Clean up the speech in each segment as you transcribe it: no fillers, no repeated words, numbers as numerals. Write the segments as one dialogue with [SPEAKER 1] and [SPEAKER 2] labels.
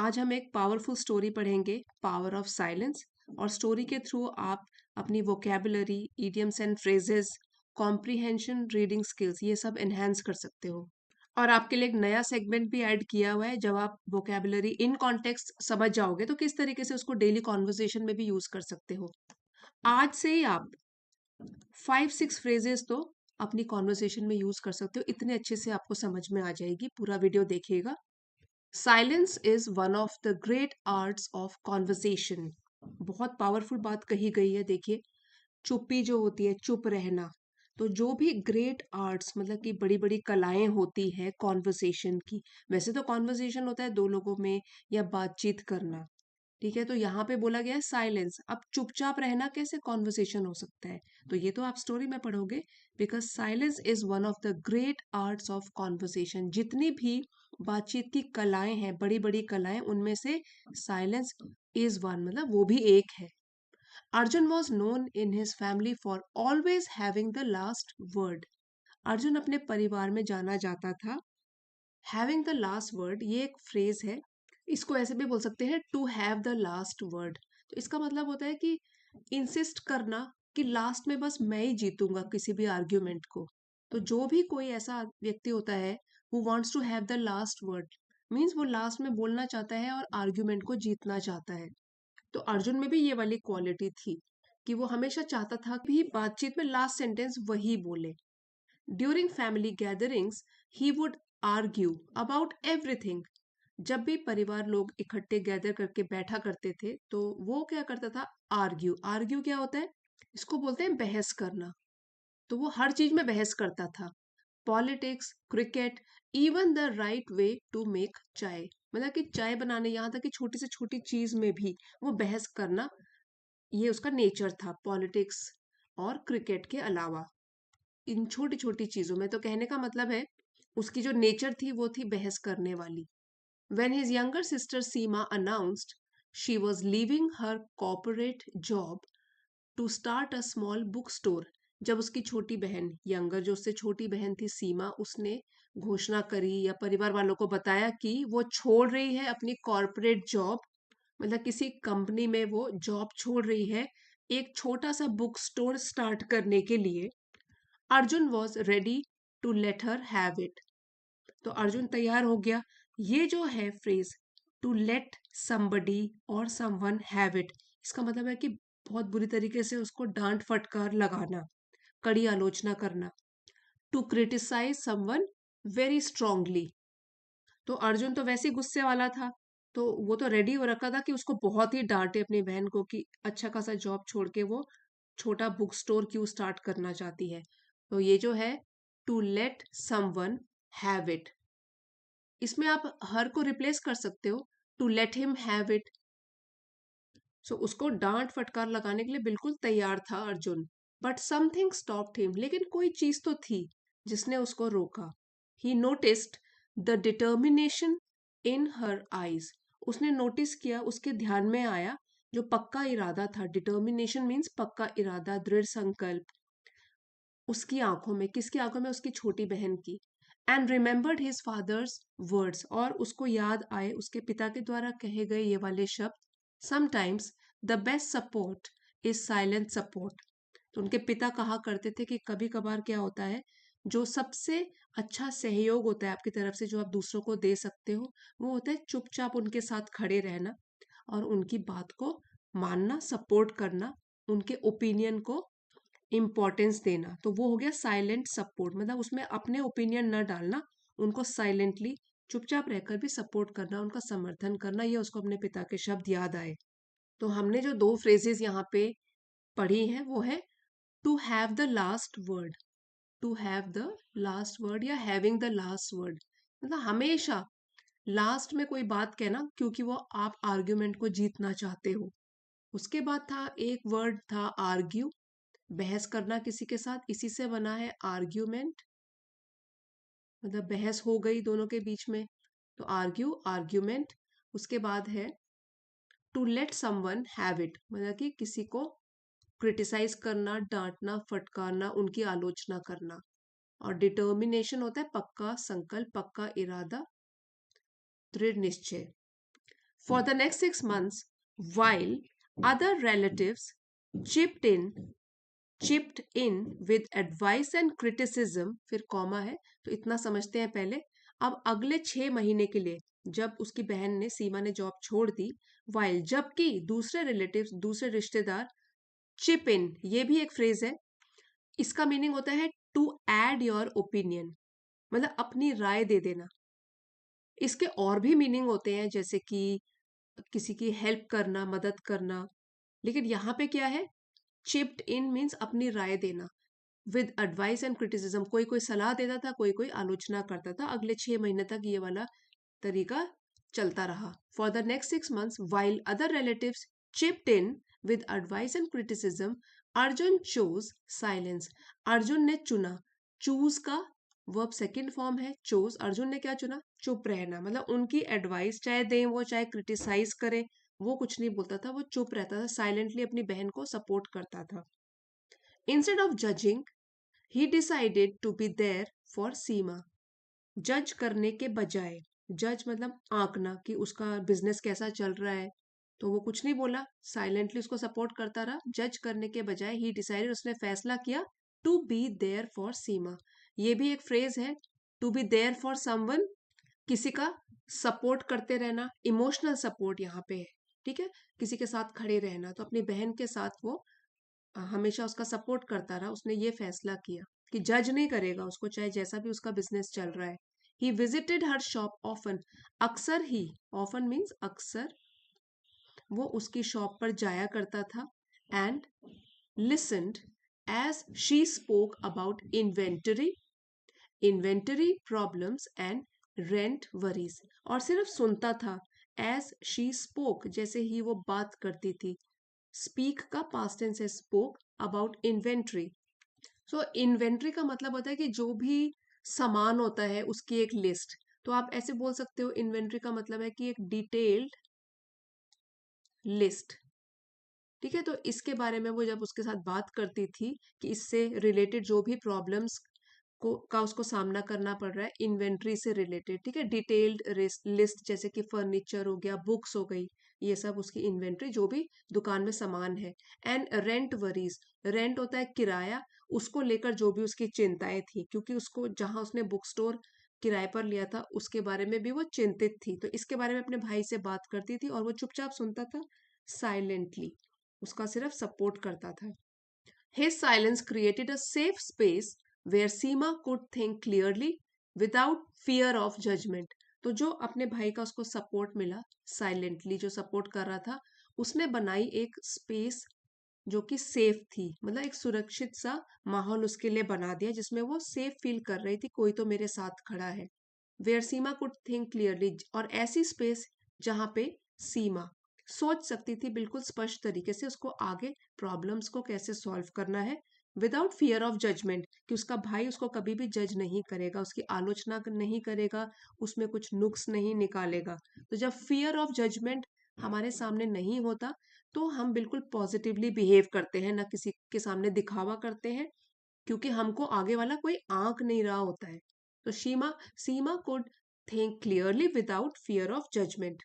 [SPEAKER 1] आज हम एक पावरफुल स्टोरी पढ़ेंगे, पावर ऑफ साइलेंस। और स्टोरी के थ्रू आप अपनी vocabulary, idioms and phrases, comprehension, reading skills ये सब एनहेंस कर सकते हो। और आपके लिए एक नया सेगमेंट भी ऐड किया हुआ है। जब आप वोकेबुलरी इन कॉन्टेक्स्ट समझ जाओगे तो किस तरीके से उसको डेली कॉन्वर्सेशन में भी यूज कर सकते हो। आज से ही आप 5-6 फ्रेजेस तो अपनी कॉन्वर्सेशन में यूज कर सकते हो। इतने अच्छे से आपको समझ में आ जाएगी। पूरा वीडियो देखिएगा। Silence is one of the great arts of conversation. बहुत पावरफुल बात कही गई है। देखिए, चुप्पी जो होती है, चुप रहना। तो जो भी ग्रेट आर्ट्स मतलब कि बड़ी बड़ी कलाएं होती है कॉन्वर्सेशन की। वैसे तो कॉन्वर्सेशन होता है दो लोगों में या बातचीत करना, ठीक है। तो यहाँ पे बोला गया है साइलेंस। अब चुपचाप रहना कैसे कॉन्वर्सेशन हो सकता है? तो ये तो आप स्टोरी में पढ़ोगे। Because silence is one of the great arts of conversation. जितनी भी बातचीत की कलाएं हैं, बड़ी बड़ी कलाएं, उनमें से साइलेंस इज वन, मतलब वो भी एक है। Arjun was known in his family for always having the last word. Arjun अपने परिवार में जाना जाता था। हैविंग द लास्ट वर्ड ये एक फ्रेज है। इसको ऐसे भी बोल सकते हैं, to have the last word. तो इसका मतलब होता है कि इंसिस्ट करना कि लास्ट में बस मैं ही जीतूंगा किसी भी आर्ग्यूमेंट को। तो जो भी कोई ऐसा व्यक्ति होता है who wants to have the last word, means वो लास्ट में बोलना चाहता है और आर्ग्यूमेंट को जीतना चाहता है। तो अर्जुन में भी ये वाली क्वालिटी थी कि वो हमेशा चाहता था कि बातचीत में लास्ट सेंटेंस वही बोले। During family gatherings he would argue about everything. जब भी परिवार लोग इकट्ठे गैदर करके बैठा करते थे तो वो क्या करता था? आर्ग्यू। आर्ग्यू क्या होता है? इसको बोलते हैं बहस करना। तो वो हर चीज में बहस करता था। Politics, cricket, even the right way to make chai. मतलब कि चाय बनाने, यहाँ तक कि छोटी से छोटी चीज में भी वो बहस करना, ये उसका नेचर था। पॉलिटिक्स और क्रिकेट के अलावा इन छोटी छोटी चीजों में, तो कहने का मतलब है उसकी जो नेचर थी वो थी बहस करने वाली। When his younger sister Seema announced she was leaving her corporate job to start a small bookstore, जब उसकी छोटी बहन, यंगर जो उससे छोटी बहन थी सीमा, उसने घोषणा करी या परिवार वालों को बताया कि वो छोड़ रही है अपनी कॉर्पोरेट जॉब, मतलब किसी कंपनी में वो जॉब छोड़ रही है एक छोटा सा बुक स्टोर स्टार्ट करने के लिए, Arjun was ready to let her have it. तो अर्जुन तैयार हो गया। ये जो है फ्रेज, टू लेट समबडी और समवन हैव इट, इसका मतलब है कि बहुत बुरी तरीके से उसको डांट फटकार लगाना, कड़ी आलोचना करना। To criticise someone very strongly. तो अर्जुन तो वैसे ही गुस्से वाला था, तो वो तो रेडी हो रखा था कि उसको बहुत ही डांटे अपनी बहन को कि अच्छा खासा जॉब छोड़ के वो छोटा बुक स्टोर क्यों स्टार्ट करना चाहती है। तो ये जो है, to let someone have it, इसमें आप हर को रिप्लेस कर सकते हो, to let him have it. So उसको डांट फटकार लगाने के लिए बिल्कुल तैयार था Arjun. But something stopped him, लेकिन कोई चीज तो थी जिसने उसको रोका। He noticed the determination in her eyes. उसने नोटिस किया, उसके ध्यान में आया जो पक्का इरादा था। डिटर्मिनेशन मीन्स पक्का इरादा, दृढ़ संकल्प, उसकी आंखों में। किसकी आंखों में? उसकी छोटी बहन की। And remembered his father's words, और उसको याद आए उसके पिता के द्वारा कहे गए ये वाले शब्द, sometimes the best support is silent support. तो उनके पिता कहा करते थे कि कभी कभार क्या होता है, जो सबसे अच्छा सहयोग होता है आपकी तरफ से, जो आप दूसरों को दे सकते हो, वो होता है चुपचाप उनके साथ खड़े रहना और उनकी बात को मानना, सपोर्ट करना, उनके ओपिनियन को इम्पोर्टेंस देना। तो वो हो गया साइलेंट सपोर्ट, मतलब उसमें अपने ओपिनियन न डालना, उनको साइलेंटली चुपचाप रहकर भी सपोर्ट करना, उनका समर्थन करना। ये उसको अपने पिता के शब्द याद आए। तो हमने जो दो फ्रेजेस यहाँ पे पढ़ी हैं वो है to have the last word. To have the last word या हैविंग द लास्ट वर्ड, मतलब हमेशा लास्ट में कोई बात कहना क्योंकि वो आप आर्ग्यूमेंट को जीतना चाहते हो। उसके बाद था एक वर्ड था आर्ग्यू, बहस करना किसी के साथ, इसी से बना है आर्ग्यूमेंट, मतलब बहस हो गई दोनों के बीच में। तो आर्ग्यू, आर्ग्यूमेंट। उसके बाद है to let someone have it, मतलब कि किसी को क्रिटिसाइज करना, डांटना, फटकारना, उनकी आलोचना करना। और डिटर्मिनेशन होता है पक्का संकल्प, पक्का इरादा, दृढ़ निश्चय। For the next 6 months, while other relatives chipped in chipped in with advice and criticism, फिर कॉमा है तो इतना समझते हैं पहले। अब अगले 6 महीने के लिए जब उसकी बहन ने सीमा ने जॉब छोड़ दी, वाइल जबकि दूसरे रिलेटिव्स दूसरे रिश्तेदार चिप इन, ये भी एक फ्रेज है। इसका मीनिंग होता है टू एड योर ओपिनियन, मतलब अपनी राय दे देना। इसके और भी मीनिंग होते हैं जैसे कि किसी की हेल्प करना, मदद करना, लेकिन यहाँ पे क्या है, चिप्ड इन मीन्स अपनी राय देना। विद एडवाइस एंड क्रिटिसिज्म, कोई कोई सलाह देता था, कोई कोई आलोचना करता था। अगले 6 महीने तक ये वाला तरीका चलता रहा। For the next 6 months, while other relatives chipped in with advice and criticism, Arjun chose silence. Arjun ने चुना, चूज का वर्ब सेकंड फॉर्म है चोज। अर्जुन ने क्या चुना, चुप रहना, मतलब उनकी एडवाइस चाहे दें वो चाहे क्रिटिसाइज करें, वो कुछ नहीं बोलता था, वो चुप रहता था, साइलेंटली अपनी बहन को सपोर्ट करता था। Instead of judging he decided to be there for Seema. जज करने के बजाय, जज मतलब आंकना कि उसका बिजनेस कैसा चल रहा है, तो वो कुछ नहीं बोला, साइलेंटली उसको सपोर्ट करता रहा। जज करने के बजाय ही डिसाइडेड, उसने फैसला किया to be there for Seema. ये भी एक फ्रेज है, to be there for someone, किसी का सपोर्ट करते रहना, इमोशनल सपोर्ट यहाँ पे है, ठीक है, किसी के साथ खड़े रहना। तो अपनी बहन के साथ वो हमेशा उसका सपोर्ट करता रहा। उसने ये फैसला किया कि जज नहीं करेगा उसको, चाहे जैसा भी उसका बिजनेस चल रहा है। He visited her shop often, अक्सर ही, ऑफन मीन्स अक्सर, वो उसकी शॉप पर जाया करता था। And listened as she spoke about inventory problems and rent worries, और सिर्फ सुनता था। एज शी स्पोक, जैसे ही वो बात करती थी। स्पीक का पास्ट टेंस है spoke, about inventory. So inventory का मतलब होता है कि जो भी सामान होता है उसकी एक लिस्ट। तो आप ऐसे बोल सकते हो, इन्वेंट्री का मतलब है कि एक डिटेल्ड लिस्ट, ठीक है। तो इसके बारे में वो जब उसके साथ बात करती थी कि इससे रिलेटेड जो भी प्रॉब्लम्स का उसको सामना करना पड़ रहा है इन्वेंट्री से रिलेटेड, ठीक है, डिटेल्ड लिस्ट, जैसे कि फर्नीचर हो गया, बुक्स हो गई, ये सब उसकी इन्वेंट्री, जो भी दुकान में सामान है। एंड रेंट वरीज, रेंट होता है किराया, उसको लेकर जो भी उसकी चिंताएं थी, क्योंकि उसको जहां उसने बुक स्टोर किराए पर लिया था उसके बारे में भी वो चिंतित थी। तो इसके बारे में अपने भाई से बात करती थी और वो चुपचाप सुनता था, साइलेंटली उसका सिर्फ सपोर्ट करता था। His silence created a safe space where Seema could think clearly without fear of judgment. तो जो अपने भाई का उसको सपोर्ट मिला, साइलेंटली जो सपोर्ट कर रहा था, उसने बनाई एक स्पेस जो कि सेफ थी, मतलब एक सुरक्षित सा माहौल उसके लिए बना दिया जिसमें वो सेफ फील कर रही थी, कोई तो मेरे साथ खड़ा है। Where Seema could think clearly, और ऐसी स्पेस जहां पे सीमा सोच सकती थी बिल्कुल स्पष्ट तरीके से उसको आगे प्रॉब्लम्स को कैसे सॉल्व करना है, विदाउट फियर ऑफ जजमेंट, कि उसका भाई उसको कभी भी जज नहीं करेगा, उसकी आलोचना नहीं करेगा, उसमें कुछ नुक्स नहीं निकालेगा। तो जब फियर ऑफ जजमेंट हमारे सामने नहीं होता तो हम बिल्कुल पॉजिटिवली बिहेव करते हैं, ना किसी के सामने दिखावा करते हैं, क्योंकि हमको आगे वाला कोई आंक नहीं रहा होता है। तो सीमा could think clearly without fear of judgment.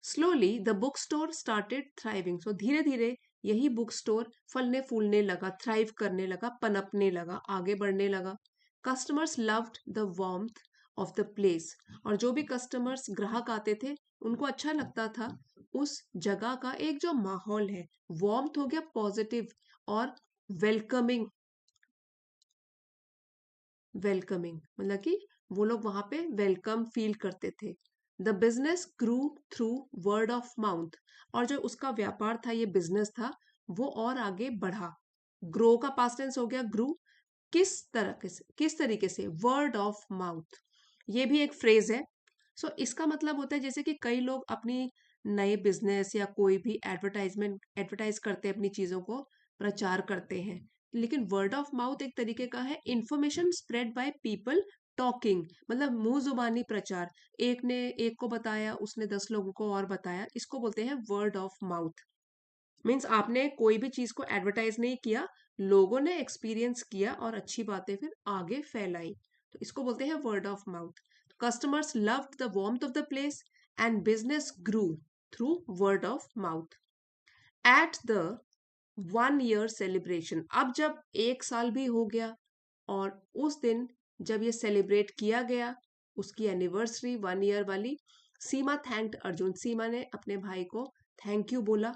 [SPEAKER 1] Slowly the bookstore started thriving. So धीरे धीरे यही बुक स्टोर फलने फूलने लगा, थ्राइव करने लगा, पनपने लगा, आगे बढ़ने लगा। Customers loved the warmth of the place, और जो भी कस्टमर्स ग्राहक आते थे उनको अच्छा लगता था उस जगह का एक जो माहौल है। वार्मथ हो गया पॉजिटिव, और वेलकमिंग, वेलकमिंग मतलब कि वो लोग वहां पे वेलकम फील करते थे। The business grew through word of mouth, और जो उसका व्यापार था, ये बिजनेस था, वो और आगे बढ़ा। ग्रो का पास्ट टेंस हो गया ग्रू। किस तरीके से, वर्ड ऑफ माउथ, ये भी एक फ्रेज है। सो इसका मतलब होता है जैसे कि कई लोग अपनी नए बिजनेस या कोई भी एडवर्टाइज करते हैं, अपनी चीजों को प्रचार करते हैं, लेकिन वर्ड ऑफ माउथ एक तरीके का है information spread by people talking, मतलब मुंह जुबानी प्रचार। एक ने एक को बताया, उसने 10 लोगों को और बताया, इसको बोलते हैं वर्ड ऑफ माउथ। मीन्स आपने कोई भी चीज को एडवर्टाइज नहीं किया, लोगों ने एक्सपीरियंस किया और अच्छी बातें फिर आगे फैलाई, तो इसको बोलते हैं word of mouth. Customers loved the warmth of the place and business grew through word of mouth. At the 1 year celebration, अब जब 1 साल भी हो गया और उस दिन जब ये सेलिब्रेट किया गया, उसकी एनिवर्सरी 1 ईयर वाली, सीमा थैंक्ड अर्जुन, सीमा ने अपने भाई को थैंक यू बोला.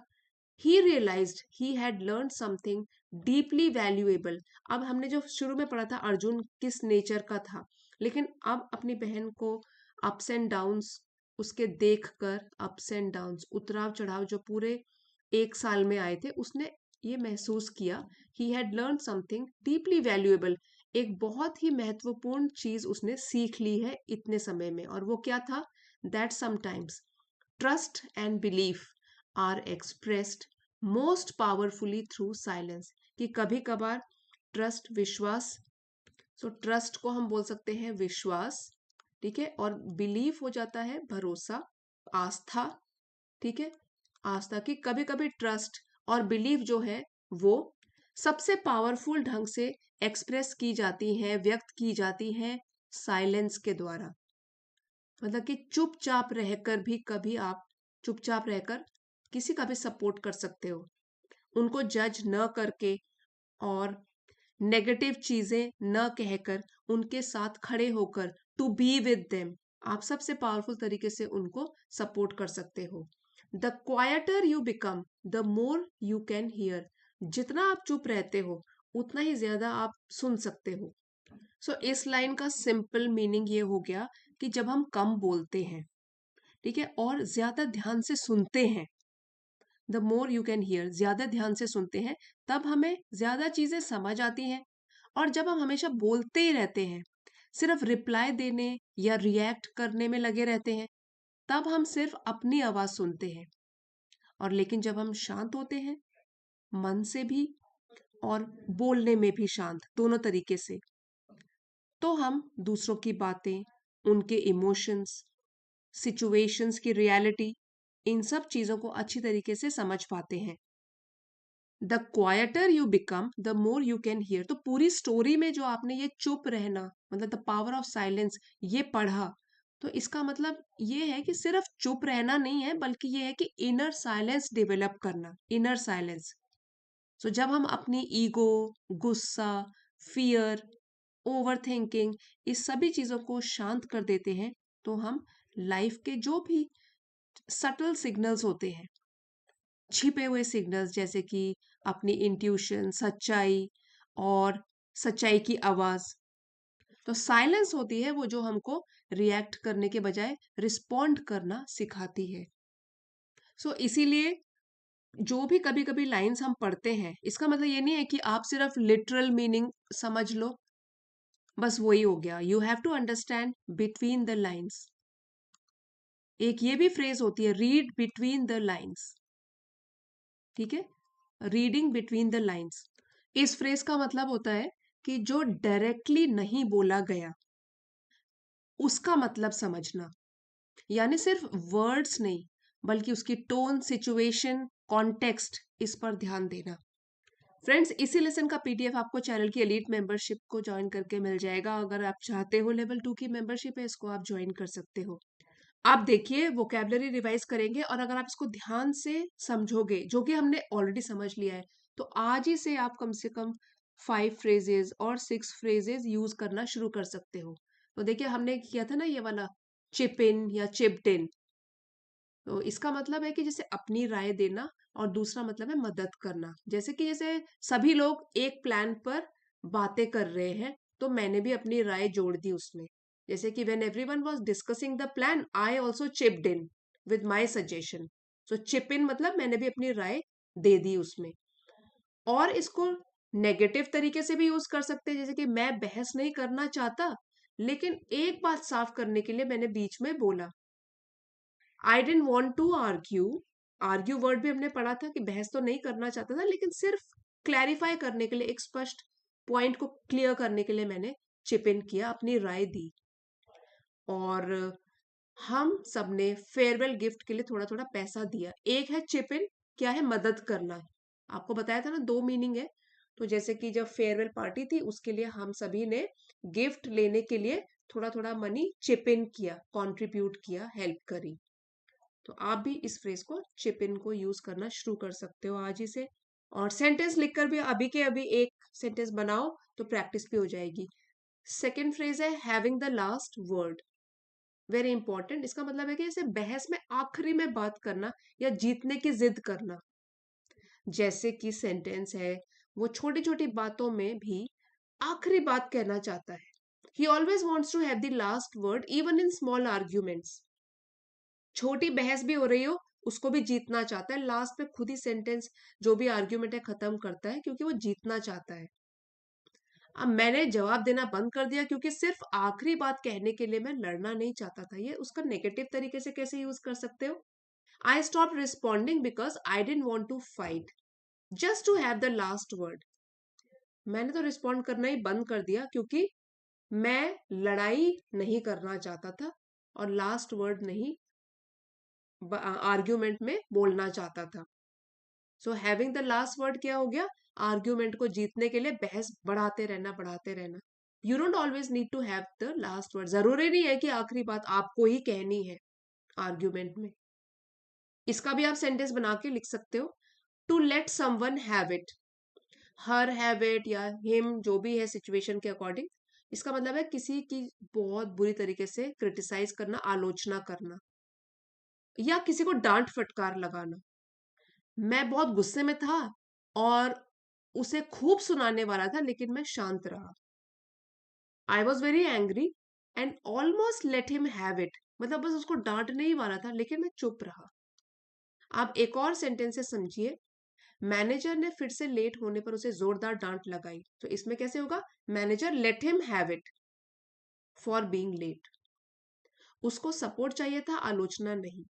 [SPEAKER 1] He realised he had learn something deeply valuable. अब हमने जो शुरू में पढ़ा था अर्जुन किस नेचर का था, लेकिन अब अपनी बहन को अप्स एंड डाउन्स उसके देखकर, अप्स एंड डाउन्स, उतराव चढ़ाव जो पूरे 1 साल में आए थे, उसने ये महसूस किया. ही had learn something deeply valuable, एक बहुत ही महत्वपूर्ण चीज उसने सीख ली है इतने समय में. और वो क्या था? That sometimes trust and belief are expressed most powerfully through silence. कि कभी कभार ट्रस्ट, विश्वास, सो ट्रस्ट को हम बोल सकते हैं विश्वास, ठीक है, और बिलीफ हो जाता है भरोसा, आस्था, ठीक है, आस्था. की कभी कभी ट्रस्ट और बिलीफ जो है वो सबसे पावरफुल ढंग से एक्सप्रेस की जाती है, व्यक्त की जाती है साइलेंस के द्वारा. मतलब कि चुपचाप रहकर भी कभी आप चुपचाप रहकर किसी का भी सपोर्ट कर सकते हो, उनको जज न करके और नेगेटिव चीजें न कहकर, उनके साथ खड़े होकर, टू बी विद देम, आप सबसे पावरफुल तरीके से उनको सपोर्ट कर सकते हो. The quieter you become the more you can hear. जितना आप चुप रहते हो उतना ही ज्यादा आप सुन सकते हो. सो इस लाइन का सिंपल मीनिंग ये हो गया कि जब हम कम बोलते हैं, ठीक है, और ज्यादा ध्यान से सुनते हैं, the more you can hear, ज्यादा ध्यान से सुनते हैं, तब हमें ज्यादा चीजें समझ आती हैं. और जब हम हमेशा बोलते ही रहते हैं, सिर्फ रिप्लाई देने या रिएक्ट करने में लगे रहते हैं, तब हम सिर्फ अपनी आवाज सुनते हैं. और लेकिन जब हम शांत होते हैं, मन से भी और बोलने में भी शांत, दोनों तरीके से, तो हम दूसरों की बातें, उनके इमोशंस, सिचुएशंस की रियलिटी, इन सब चीजों को अच्छी तरीके से समझ पाते हैं. The quieter you become the more you can hear. तो पूरी स्टोरी में जो आपने ये चुप रहना, मतलब द पावर ऑफ साइलेंस, ये पढ़ा, तो इसका मतलब ये है कि सिर्फ चुप रहना नहीं है, बल्कि ये है कि इनर साइलेंस डेवलप करना, इनर साइलेंस. सो जब हम अपनी ईगो, गुस्सा, फियर, ओवर थिंकिंग, इस सभी चीजों को शांत कर देते हैं, तो हम लाइफ के जो भी सटल सिग्नल्स होते हैं, छिपे हुए सिग्नल्स, जैसे कि अपनी इंट्यूशन, सच्चाई और सच्चाई की आवाज, तो साइलेंस होती है वो जो हमको रिएक्ट करने के बजाय रिस्पॉन्ड करना सिखाती है. सो इसीलिए जो भी कभी कभी लाइंस हम पढ़ते हैं, इसका मतलब ये नहीं है कि आप सिर्फ लिटरल मीनिंग समझ लो, बस वही हो गया. You have to understand between the lines. एक ये भी फ्रेज होती है, रीड बिटवीन द लाइंस, ठीक है, रीडिंग बिटवीन द लाइंस. इस फ्रेज का मतलब होता है कि जो डायरेक्टली नहीं बोला गया उसका मतलब समझना, यानी सिर्फ वर्ड्स नहीं, बल्कि उसकी टोन, सिचुएशन, कॉन्टेक्स्ट, इस पर ध्यान देना. फ्रेंड्स, इसी लेसन का पीडीएफ आपको चैनल की एलीट मेंबरशिप को ज्वाइन करके मिल जाएगा. अगर आप चाहते हो, लेवल 2 की मेंबरशिप है, इसको आप ज्वाइन कर सकते हो. आप देखिए, वोकेबलरी रिवाइज करेंगे और अगर आप इसको ध्यान से समझोगे, जो कि हमने ऑलरेडी समझ लिया है, तो आज ही से आप कम से कम 5 फ्रेजेस और 6 फ्रेजेस यूज करना शुरू कर सकते हो. तो देखिए, हमने किया था ना ये वाला, चिप इन या चिप्ड इन. तो इसका मतलब है कि जैसे अपनी राय देना, और दूसरा मतलब है मदद करना. जैसे कि जैसे सभी लोग एक प्लान पर बातें कर रहे हैं, तो मैंने भी अपनी राय जोड़ दी उसमें. जैसे कि when everyone was discussing the plan, I also chipped in with my suggestion. So chip इन मतलब मैंने भी अपनी राय दे दी उसमें. और इसको नेगेटिव तरीके से भी यूज कर सकते हैं, जैसे कि मैं बहस नहीं करना चाहता, लेकिन एक बात साफ करने के लिए मैंने बीच में बोला. I don't want to argue. Argue word भी हमने पढ़ा था कि बहस तो नहीं करना चाहता था, लेकिन सिर्फ क्लैरिफाई करने के लिए, एक स्पष्ट पॉइंट को क्लियर करने के लिए मैंने चिप इन किया, अपनी राय दी. और हम सबने फेयरवेल गिफ्ट के लिए थोड़ा थोड़ा पैसा दिया. एक है चिप इन, क्या है? मदद करना. आपको बताया था ना, दो मीनिंग है. तो जैसे कि जब फेयरवेल पार्टी थी, उसके लिए हम सभी ने गिफ्ट लेने के लिए थोड़ा थोड़ा मनी चिप इन किया, कंट्रीब्यूट किया, हेल्प करी. तो आप भी इस फ्रेज को चिप इन को यूज करना शुरू कर सकते हो आज ही से। और सेंटेंस लिखकर भी अभी के अभी एक सेंटेंस बनाओ तो प्रैक्टिस भी हो जाएगी। सेकेंड फ्रेज है having the last word. Very important. इसका मतलब है कि जैसे बहस में आखिरी में बात करना या जीतने की जिद करना। जैसे कि सेंटेंस है, वो छोटी छोटी बातों में भी आखिरी बात कहना चाहता है। He always wants to have the last word even in small arguments. छोटी बहस भी हो रही हो, उसको भी जीतना चाहता है, लास्ट में खुद ही सेंटेंस जो भी आर्ग्यूमेंट है खत्म करता है क्योंकि वो जीतना चाहता है। अब मैंने जवाब देना बंद कर दिया क्योंकि सिर्फ आखिरी बात कहने के लिए मैं लड़ना नहीं चाहता था। ये उसका नेगेटिव तरीके से कैसे यूज कर सकते हो? I stop responding because I don't want to fight, just to have the last word. मैंने तो रिस्पॉन्ड करना ही बंद कर दिया क्योंकि मैं लड़ाई नहीं करना चाहता था और लास्ट वर्ड नहीं आर्ग्यूमेंट में बोलना चाहता था। So having the last word क्या हो गया? आर्ग्यूमेंट को जीतने के लिए बहस बढ़ाते रहना, बढ़ाते रहना। You don't always need to have the last word. जरूरी नहीं है कि आखिरी बात आपको ही कहनी है आर्ग्यूमेंट में। इसका भी आप सेंटेंस बना के लिख सकते हो। To let someone have it, her have it या हिम, जो भी है सिचुएशन के अकॉर्डिंग। इसका मतलब है किसी की बहुत बुरी तरीके से क्रिटिसाइज करना, आलोचना करना, या किसी को डांट फटकार लगाना। मैं बहुत गुस्से में था और उसे खूब सुनाने वाला था लेकिन मैं शांत रहा। I was very angry and almost late him have it, मतलब बस उसको डांटने ही वाला था लेकिन मैं चुप रहा। आप एक और सेंटेंस से समझिए। मैनेजर ने फिर से लेट होने पर उसे जोरदार डांट लगाई, तो इसमें कैसे होगा? Manager let him have it for being late. उसको सपोर्ट चाहिए था, आलोचना नहीं।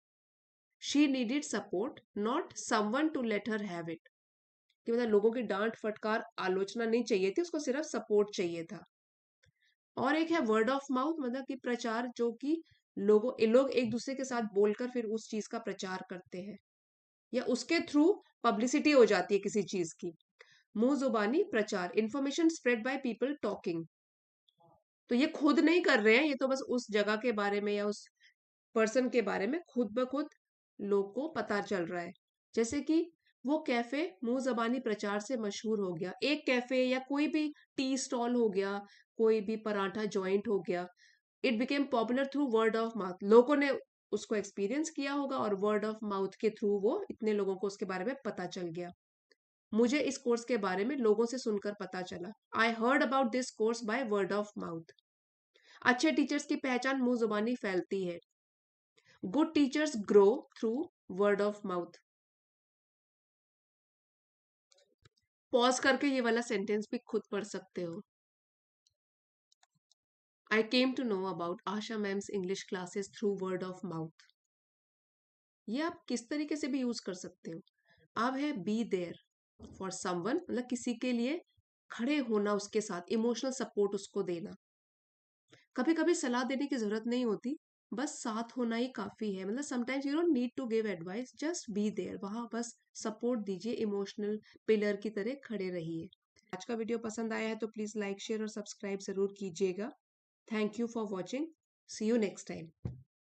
[SPEAKER 1] She needed support not someone to let her have it. कि मतलब लोगों की डांट फटकार, आलोचना नहीं चाहिए थी, उसको सिर्फ सपोर्ट चाहिए था। और एक है वर्ड ऑफ माउथ, मतलब कि प्रचार, जो कि लोग एक दूसरे के साथ बोलकर फिर उस चीज का प्रचार करते हैं या उसके थ्रू पब्लिसिटी हो जाती है किसी चीज की। मुंह जुबानी प्रचार, information spread by people talking. तो ये खुद नहीं कर रहे हैं, ये तो बस उस जगह के बारे में या उस पर्सन के बारे में खुद ब खुद लोग को पता चल रहा है। जैसे कि वो कैफे मुंह जबानी प्रचार से मशहूर हो गया। एक कैफे या कोई भी टी स्टॉल हो गया, कोई भी पराठा जॉइंट हो गया, it became popular through word of mouth. लोगों ने उसको एक्सपीरियंस किया होगा और वर्ड ऑफ माउथ के थ्रू वो इतने लोगों को उसके बारे में पता चल गया। मुझे इस कोर्स के बारे में लोगों से सुनकर पता चला। I heard about this course by word of mouth. अच्छे टीचर्स की पहचान मुंह जुबानी फैलती है। Good teachers grow through word of mouth. Pause करके ये वाला सेंटेंस भी खुद पढ़ सकते हो। I came to know about Asha ma'am's English classes through word of mouth. ये आप किस तरीके से भी यूज कर सकते हो। अब है बी देयर फॉर समवन, मतलब किसी के लिए खड़े होना, उसके साथ इमोशनल सपोर्ट उसको देना। कभी कभी सलाह देने की जरूरत नहीं होती, बस साथ होना ही काफी है। मतलब sometimes you don't need to give advice, just be there, वहां बस सपोर्ट दीजिए, इमोशनल पिलर की तरह खड़े रहिए। आज का वीडियो पसंद आया है तो प्लीज लाइक शेयर और सब्सक्राइब जरूर कीजिएगा। Thank you for watching. See you next time.